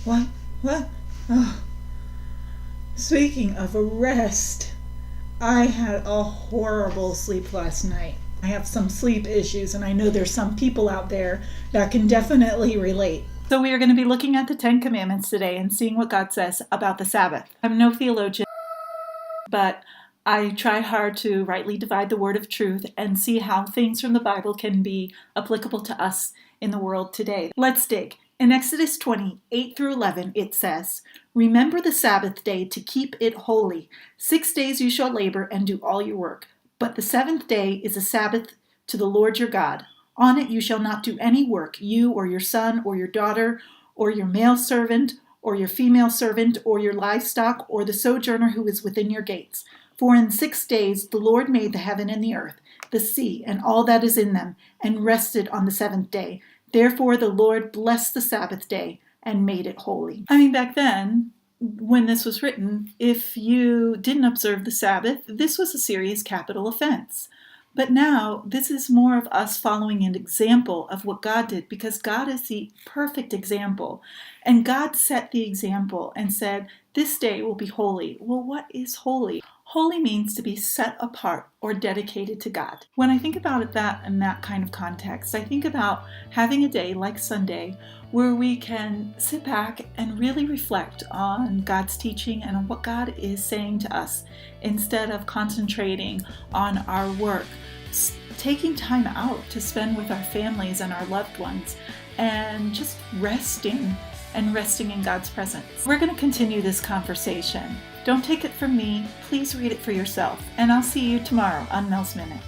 What? What? Oh. Speaking of rest, I had a horrible sleep last night. I have some sleep issues, and I know there's some people out there that can definitely relate. So we are going to be looking at the Ten Commandments today and seeing what God says about the Sabbath. I'm no theologian, but I try hard to rightly divide the word of truth and see how things from the Bible can be applicable to us in the world today. Let's dig. In Exodus 20, 8 through 11, it says, "Remember the Sabbath day to keep it holy. 6 days you shall labor and do all your work. But the seventh day is a Sabbath to the Lord your God. On it you shall not do any work, you or your son or your daughter or your male servant or your female servant or your livestock or the sojourner who is within your gates. For in 6 days the Lord made the heaven and the earth, the sea, and all that is in them, and rested on the seventh day. Therefore the Lord blessed the Sabbath day and made it holy." Back then, when this was written, if you didn't observe the Sabbath, this was a serious capital offense. But now, this is more of us following an example of what God did, because God is the perfect example. And God set the example and said, this day will be holy. Well, what is holy? Holy means to be set apart or dedicated to God. When I think about it in that kind of context, I think about having a day like Sunday where we can sit back and really reflect on God's teaching and on what God is saying to us instead of concentrating on our work. Taking time out to spend with our families and our loved ones and just resting in God's presence. We're going to continue this conversation. Don't take it from me. Please read it for yourself. And I'll see you tomorrow on Mel's Minute.